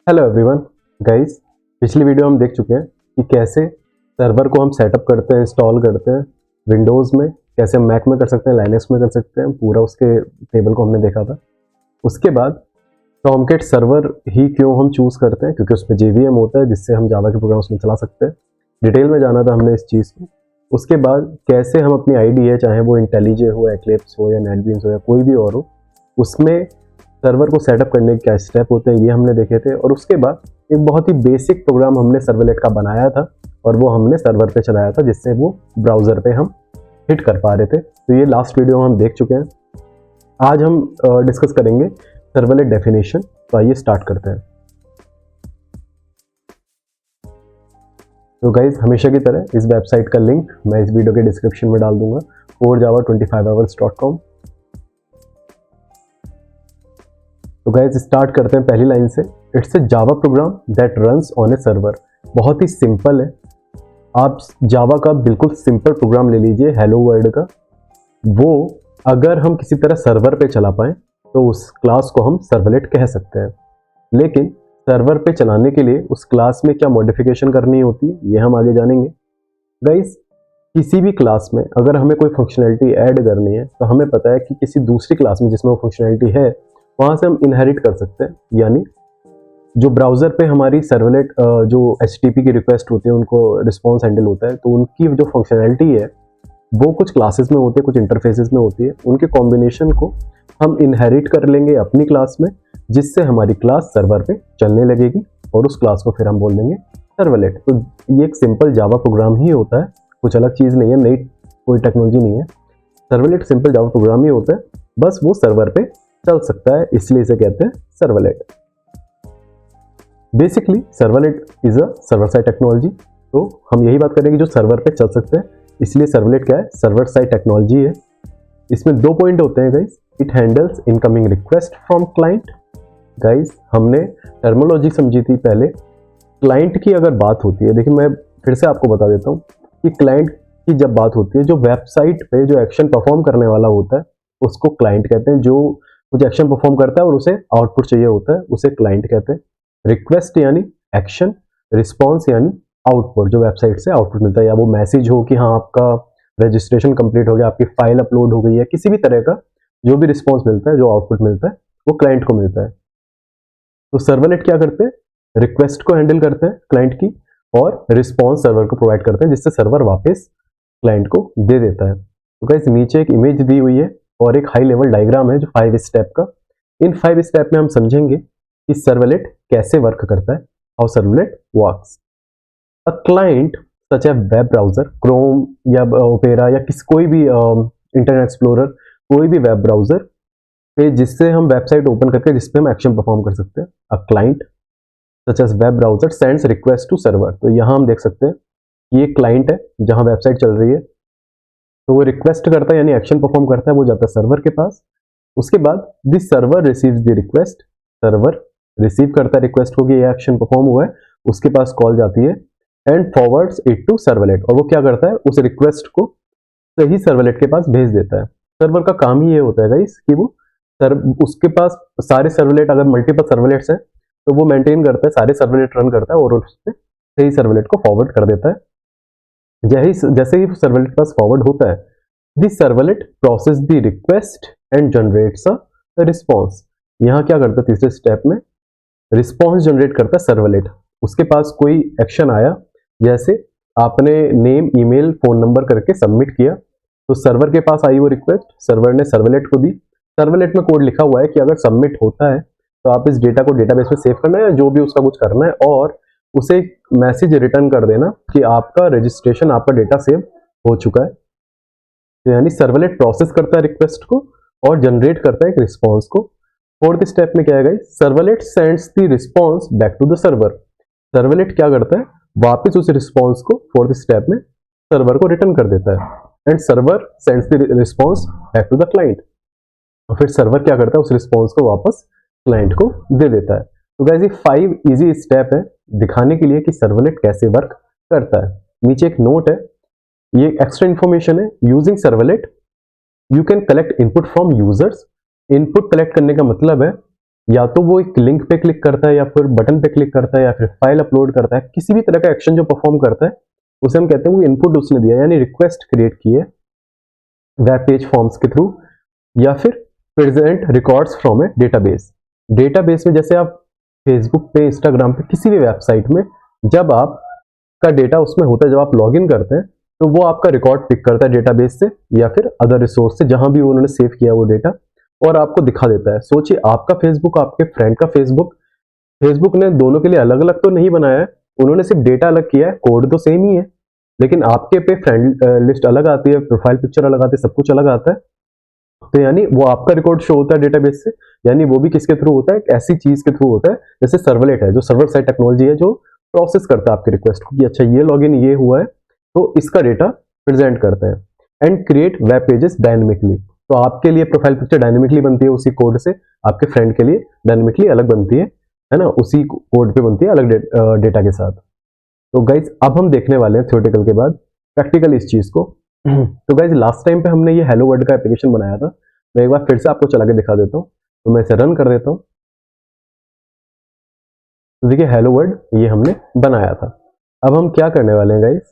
Hello everyone guys. पिछली video हम देख चुके हैं कि कैसे सर्वर को हम सेटअप करते हैं, इंस्टॉल करते हैं विंडोज़ में, कैसे मैक में कर सकते हैं, लाइनक्स में कर सकते हैं। पूरा उसके टेबल को हमने देखा था। उसके बाद टॉमकेट सर्वर ही क्यों हम चूज़ करते हैं, क्योंकि उसमें JVM होता है जिससे हम जावा के प्रोग्राम उसमें चला सकते हैं। डिटेल में जाना था हमने इस चीज़ को। उसके बाद कैसे हम अपनी IDE, चाहे वो इंटेलीजे हो, एक्लिप्स हो या नेटबीन्स हो या कोई भी और हो, उसमें सर्वर को सेटअप करने के क्या स्टेप होते हैं, ये हमने देखे थे। और उसके बाद एक बहुत ही बेसिक प्रोग्राम हमने सर्वलेट का बनाया था और वो हमने सर्वर पे चलाया था, जिससे वो ब्राउज़र पे हम हिट कर पा रहे थे। तो ये लास्ट वीडियो हम देख चुके हैं। आज हम डिस्कस करेंगे सर्वलेट डेफिनेशन। तो आइए स्टार्ट करते हैं। तो गाइज, हमेशा की तरह इस वेबसाइट का लिंक मैं इस वीडियो के डिस्क्रिप्शन में डाल दूंगा, corejava25hours.com। तो गाइज स्टार्ट करते हैं पहली लाइन से। It's a Java program that runs on A server. बहुत ही सिंपल है। आप जावा का बिल्कुल सिंपल प्रोग्राम ले लीजिए, हेलो वर्ल्ड का। वो अगर हम किसी तरह सर्वर पे चला पाएँ तो उस क्लास को हम सर्वलेट कह सकते हैं। लेकिन सर्वर पे चलाने के लिए उस क्लास में क्या मॉडिफिकेशन करनी होती है, ये हम आगे जानेंगे। गाइज, किसी भी क्लास में अगर हमें कोई फंक्शनैलिटी ऐड करनी है तो हमें पता है कि किसी दूसरी क्लास में जिसमें वो फंक्शनैलिटी है, वहाँ से हम इनहेरिट कर सकते हैं। यानी जो ब्राउज़र पे हमारी सर्वलेट जो HTTP की रिक्वेस्ट होती है, उनको रिस्पॉन्स हैंडल होता है, तो उनकी जो फंक्शनैलिटी है वो कुछ क्लासेस में होती है, कुछ इंटरफेसेस में होती है। उनके कॉम्बिनेशन को हम इनहेरिट कर लेंगे अपनी क्लास में, जिससे हमारी क्लास सर्वर पे चलने लगेगी और उस क्लास को फिर हम बोल देंगे सर्वलेट। तो ये एक सिंपल जावा प्रोग्राम ही होता है, कुछ अलग चीज़ नहीं है, नई कोई टेक्नोलॉजी नहीं है। सर्वलेट सिंपल जावा प्रोग्राम ही होता है, बस वो सर्वर पे चल सकता है, इसलिए इसे कहते हैं servlet. Basically servlet is a server side technology. तो हम यही बात करेंगे जो सर्वर पे चल सकते हैं, इसलिए सर्वलेट क्या है, सर्वर साइड टेक्नोलॉजी है। इसमें 2 पॉइंट होते हैं guys. It handles incoming request from client. Guys, हमने टर्मिनोलॉजी समझी थी पहले। क्लाइंट की अगर बात होती है, देखिए मैं फिर से आपको बता देता हूँ कि क्लाइंट की जब बात होती है, जो वेबसाइट पे जो एक्शन परफॉर्म करने वाला होता है उसको क्लाइंट कहते हैं। जो कुछ एक्शन परफॉर्म करता है और उसे आउटपुट चाहिए होता है, उसे क्लाइंट कहते हैं। रिक्वेस्ट यानी एक्शन, रिस्पॉन्स यानी आउटपुट, जो वेबसाइट से आउटपुट मिलता है, या वो मैसेज हो कि हाँ आपका रजिस्ट्रेशन कंप्लीट हो गया, आपकी फाइल अपलोड हो गई है, किसी भी तरह का जो भी रिस्पॉन्स मिलता है, जो आउटपुट मिलता है, वो क्लाइंट को मिलता है। तो सर्वलेट क्या करते हैं, रिक्वेस्ट को हैंडल करते हैं क्लाइंट की, और रिस्पॉन्स सर्वर को प्रोवाइड करते हैं, जिससे सर्वर वापस क्लाइंट को दे देता है। तो गाइस, नीचे एक इमेज दी हुई है और एक हाई लेवल डायग्राम है जो 5 स्टेप का। इन 5 स्टेप में हम समझेंगे कि सर्वलेट कैसे वर्क करता है, how servlet works. A client such A web browser, Chrome या ओपेरा या कोई भी इंटरनेट एक्सप्लोरर, कोई भी वेब ब्राउजर पे जिससे हम वेबसाइट ओपन करके जिसपे हम एक्शन परफॉर्म कर सकते हैं। A client such as web browser sends request to server. तो यहाँ हम देख सकते हैं कि ये क्लाइंट है जहाँ वेबसाइट चल रही है, तो वो रिक्वेस्ट करता है यानी एक्शन परफॉर्म करता है, वो जाता है सर्वर के पास। उसके बाद the server receives the request. Server receive करता है रिक्वेस्ट को कि ये एक्शन परफॉर्म हुआ है, उसके पास कॉल जाती है and forwards it to servlet. और वो क्या करता है, उस रिक्वेस्ट को सही सर्वलेट के पास भेज देता है। सर्वर का काम ही ये होता है गाइस कि वो उसके पास सारे सर्वलेट, अगर मल्टीपल सर्वलेट्स हैं तो वो मेंटेन करता है, सारे सर्वलेट रन करता है और उससे सही सर्वलेट को फॉरवर्ड कर देता है। जैसे ही सर्वलेट के पास फॉरवर्ड होता है, the servlet process the request and generates a response. यहाँ क्या करता है, तीसरे स्टेप में रिस्पॉन्स जनरेट करता है सर्वलेट। उसके पास कोई एक्शन आया, जैसे आपने नेम, ईमेल, फोन नंबर करके सबमिट किया, तो सर्वर के पास आई वो रिक्वेस्ट, सर्वर ने सर्वलेट को दी। सर्वलेट में कोड लिखा हुआ है कि अगर सबमिट होता है तो आप इस डेटा को डेटाबेस में सेव करना है, या जो भी उसका कुछ करना है, और उसे मैसेज रिटर्न कर देना कि आपका रजिस्ट्रेशन, आपका डेटा सेव हो चुका है। तो यानी सर्वलेट प्रोसेस करता है रिक्वेस्ट को और जनरेट करता है एक रिस्पॉन्स को। फोर्थ स्टेप में क्या है guys, servlet sends the response back to the server. Servlet क्या करता है, वापस उस रिस्पॉन्स को फोर्थ स्टेप में सर्वर को रिटर्न कर देता है, and server sends the response back to the client. और फिर सर्वर क्या करता है, उस रिस्पॉन्स को वापस क्लाइंट को दे देता है। तो गाइस, ये 5 इजी स्टेप है दिखाने के लिए कि सर्वलेट कैसे वर्क करता है। नीचे एक नोट है, ये एक्स्ट्रा इंफॉर्मेशन है। Using servlet you can collect input from users. Input collect करने का मतलब है या तो वो एक लिंक पे क्लिक करता है, या फिर बटन पे क्लिक करता है, या फिर फाइल अपलोड करता है, किसी भी तरह का एक्शन जो परफॉर्म करता है उसे हम कहते हैं वो इनपुट उसने दिया, यानी रिक्वेस्ट क्रिएट की है वेब पेज फॉर्म्स के थ्रू, या फिर present records from A database. Database में जैसे आप फेसबुक पे, इंस्टाग्राम पे, किसी भी वेबसाइट में जब आपका डेटा उसमें होता है, जब आप लॉगिन करते हैं तो वो आपका रिकॉर्ड पिक करता है डेटाबेस से या फिर अदर रिसोर्स से, जहां भी उन्होंने सेव किया वो डेटा, और आपको दिखा देता है। सोचिए आपका फेसबुक, आपके फ्रेंड का फेसबुक, फेसबुक ने दोनों के लिए अलग अलग तो नहीं बनाया है, उन्होंने सिर्फ डेटा अलग किया है, कोड तो सेम ही है, लेकिन आपके पे फ्रेंड लिस्ट अलग आती है, प्रोफाइल पिक्चर अलग आती है, सब कुछ अलग आता है। तो यानी वो आपका रिकॉर्ड शो होता है डेटाबेस से, यानी वो भी किसके थ्रू होता है, एक ऐसी चीज के थ्रू होता है जैसे सर्वलेट है, जो सर्वर साइड टेक्नोलॉजी है, जो प्रोसेस करता है आपके रिक्वेस्ट को कि अच्छा ये लॉगिन ये हुआ है, तो इसका डेटा प्रेजेंट करते हैं। And create web pages dynamically, तो आपके लिए प्रोफाइल पिक्चर डायनेमिकली बनती है उसी कोड से, आपके फ्रेंड के लिए डायनेमिकली अलग बनती है ना, उसी कोड पे बनती है अलग डेटा के साथ। तो गाइज अब हम देखने वाले हैं थ्योरेटिकल के बाद प्रैक्टिकल इस चीज को। तो गाइज लास्ट टाइम पे हमने ये हेलो वर्ल्ड का एप्लीकेशन बनाया था, मैं एक बार फिर से आपको चला के दिखा देता हूँ। तो मैं इसे रन कर देता हूँ। तो देखिए हेलो वर्ल्ड ये हमने बनाया था। अब हम क्या करने वाले हैं गाइज,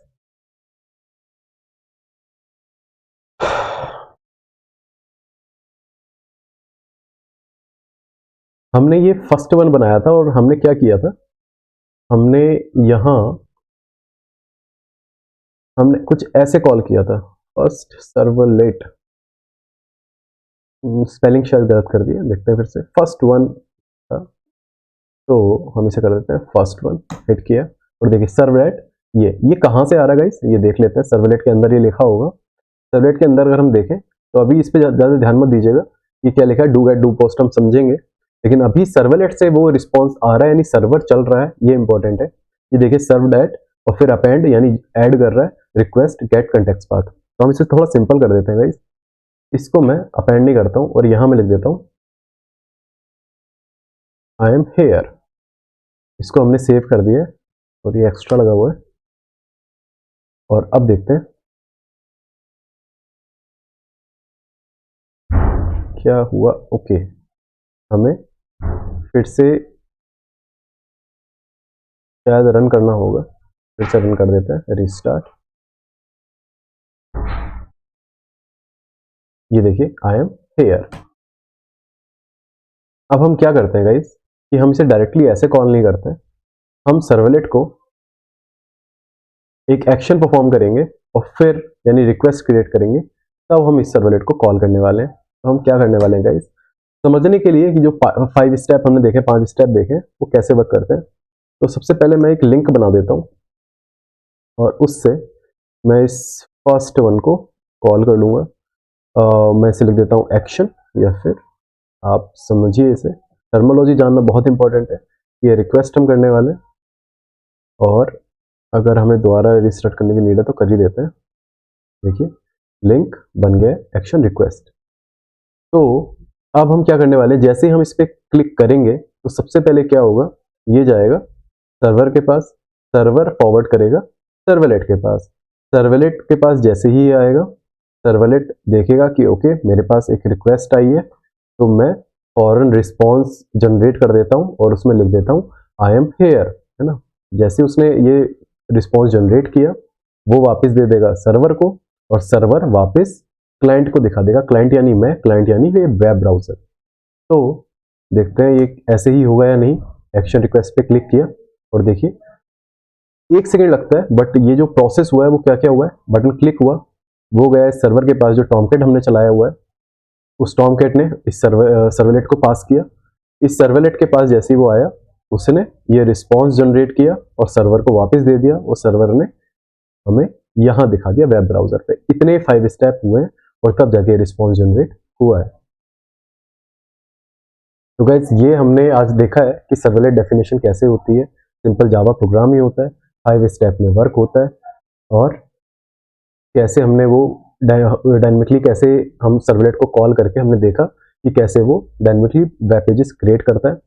हमने ये फर्स्ट वन बनाया था और हमने क्या किया था, हमने यहाँ हमने कुछ ऐसे कॉल किया था, फर्स्ट सर्वलेट, स्पेलिंग शायद गलत कर दिया, देखते हैं फिर से, फर्स्ट वन था, तो हम इसे कर देते हैं फर्स्ट वन, हिट किया और देखिए सर्वलेट, ये कहाँ से आ रहा है गाइस, ये देख लेते हैं। सर्वलेट के अंदर ये लिखा होगा, सर्वलेट के अंदर अगर हम देखें तो अभी इस पे ज़्यादा ध्यान मत दीजिएगा, ये क्या लिखा है, डू गेट डू पोस्ट हम समझेंगे, लेकिन अभी सर्वलेट से वो रिस्पॉन्स आ रहा है, यानी सर्वर चल रहा है, ये इंपॉर्टेंट है। ये देखिए सर्व डेट और फिर अपेंड, यानी ऐड कर रहा है रिक्वेस्ट गेट कंटेक्स्ट पाथ। तो हम इसे थोड़ा सिंपल कर देते हैं गाइस, इसको मैं अपेंड नहीं करता हूँ और यहाँ मैं लिख देता हूँ आई एम हेयर, इसको हमने सेव कर दिया है और ये एक्स्ट्रा लगा हुआ है। और अब देखते हैं क्या हुआ। ओके, हमें फिर से शायद रन करना होगा, फिर से रन कर देते हैं, रिस्टार्ट। ये देखिए आई एम हेयर। अब हम क्या करते हैं गाइस कि हम इसे डायरेक्टली ऐसे कॉल नहीं करते, हम सर्वलेट को एक एक्शन परफॉर्म करेंगे और फिर यानी रिक्वेस्ट क्रिएट करेंगे, तब हम इस सर्वलेट को कॉल करने वाले हैं। तो हम क्या करने वाले हैं गाइस, समझने के लिए कि जो 5 स्टेप हमने देखे, 5 स्टेप देखे, वो कैसे वर्क करते हैं। तो सबसे पहले मैं एक लिंक बना देता हूँ और उससे मैं इस फर्स्ट वन को कॉल कर लूँगा। मैं इसे लिख देता हूँ एक्शन, या फिर आप समझिए इसे, टर्मिनोलॉजी जानना बहुत इंपॉर्टेंट है। ये रिक्वेस्ट हम करने वाले हैं और अगर हमें दोबारा रिस्टार्ट करने की नीड है तो कर ही देते हैं। देखिए लिंक बन गया एक्शन रिक्वेस्ट। तो अब हम क्या करने वाले हैं, जैसे ही हम इस पर क्लिक करेंगे तो सबसे पहले क्या होगा, ये जाएगा सर्वर के पास, सर्वर फॉरवर्ड करेगा सर्वलेट के पास, सर्वलेट के पास जैसे ही आएगा, सर्वलेट देखेगा कि ओके मेरे पास एक रिक्वेस्ट आई है, तो मैं फॉरन रिस्पॉन्स जनरेट कर देता हूँ और उसमें लिख देता हूँ आई एम हेयर, है ना। जैसे उसने ये रिस्पॉन्स जनरेट किया, वो वापस दे देगा सर्वर को और सर्वर वापस क्लाइंट को दिखा देगा, क्लाइंट यानी मैं, क्लाइंट यानी ये वेब ब्राउजर। तो देखते हैं ये ऐसे ही होगा या नहीं। एक्शन रिक्वेस्ट पे क्लिक किया और देखिए 1 सेकेंड लगता है, बट ये जो प्रोसेस हुआ है वो क्या क्या हुआ है, बटन क्लिक हुआ, वो गया है सर्वर के पास, जो टॉमकेट हमने चलाया हुआ है उस टॉमकेट ने इस सर्वलेट को पास किया। इस सर्वलेट के पास जैसे ही वो आया, उसने ये रिस्पॉन्स जनरेट किया और सर्वर को वापस दे दिया, और सर्वर ने हमें यहाँ दिखा दिया वेब ब्राउजर पे। इतने 5 स्टेप हुए हैं और तब जाके रिस्पॉन्स जनरेट हुआ है। तो गाइज ये हमने आज देखा है कि सर्वलेट डेफिनेशन कैसे होती है, सिंपल जावा प्रोग्राम ही होता है, 5 स्टेप में वर्क होता है, और कैसे हमने वो डायनेमिकली कैसे हम सर्वलेट को कॉल करके हमने देखा कि कैसे वो डायनेमिकली वेब पेजेस क्रिएट करता है।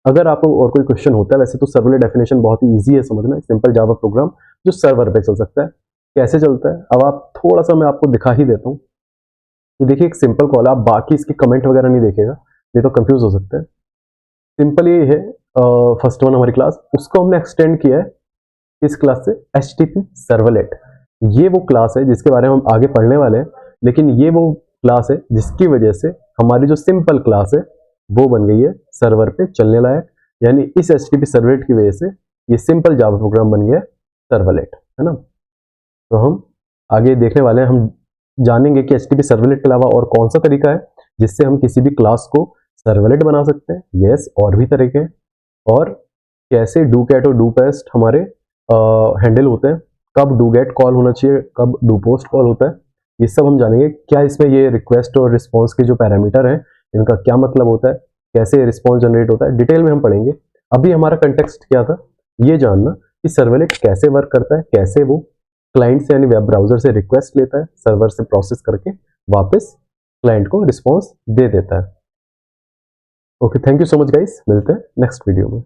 अगर आपको और कोई क्वेश्चन होता है, वैसे तो सर्वलेट डेफिनेशन बहुत ही ईजी है समझना, सिंपल जावा प्रोग्राम जो सर्वर पे चल सकता है। कैसे चलता है अब आप थोड़ा सा मैं आपको दिखा ही देता हूँ। ये देखिए एक सिंपल कॉल, आप बाकी इसके कमेंट वगैरह नहीं देखेगा, ये तो कंफ्यूज हो सकता है। सिंपल ये है फर्स्ट वन हमारी क्लास, उसको हमने एक्सटेंड किया है इस क्लास से HTTP सर्वलेट। ये वो क्लास है जिसके बारे में हम आगे पढ़ने वाले हैं, लेकिन ये वो क्लास है जिसकी वजह से हमारी जो सिंपल क्लास है वो बन गई है सर्वर पे चलने लायक। यानी इस HTTP सर्वलेट की वजह से ये सिंपल जावा प्रोग्राम बन गया सर्वलेट, है ना। तो हम आगे देखने वाले हैं, हम जानेंगे कि HTTP सर्वलेट के अलावा और कौन सा तरीका है जिससे हम किसी भी क्लास को सर्वलेट बना सकते हैं। यस, और भी तरीके हैं, और कैसे डू कैट और डू पेस्ट हमारे हैंडल होते हैं, कब डू गेट कॉल होना चाहिए, कब डू पोस्ट कॉल होता है, ये सब हम जानेंगे। क्या इसमें ये रिक्वेस्ट और रिस्पॉन्स के जो पैरामीटर हैं इनका क्या मतलब होता है, कैसे रिस्पॉन्स जनरेट होता है, डिटेल में हम पढ़ेंगे। अभी हमारा कंटेक्स्ट क्या था, ये जानना कि सर्वलेट कैसे वर्क करता है, कैसे वो क्लाइंट से यानी वेब ब्राउजर से रिक्वेस्ट लेता है, सर्वर से प्रोसेस करके वापस क्लाइंट को रिस्पॉन्स दे देता है। Okay, thank you so much guys, मिलते हैं नेक्स्ट वीडियो में।